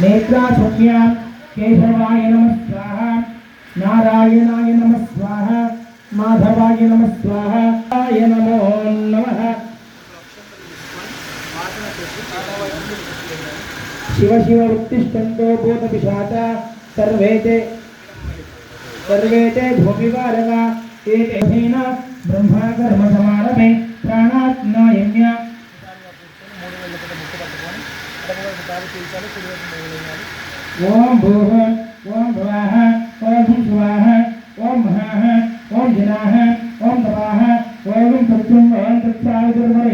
नेत्रासुम्या केशवाय नमः स्वाहा नारायणाय नमः स्वाहा माधवाय नमः स्वाहा नमो नमः शिव शिव उत्तिष्ठन्तो भूतपिशाचा सर्वे ते भूमिवारका एतेन ब्रह्मा कर्म समारभे प्राणात्नायम्य ओम भूः ओम भुवः ओम शिवः ओम महः ओम जनाः ओम तपः ओम तत्सं ओम तत्सावितुर्वरेण्यं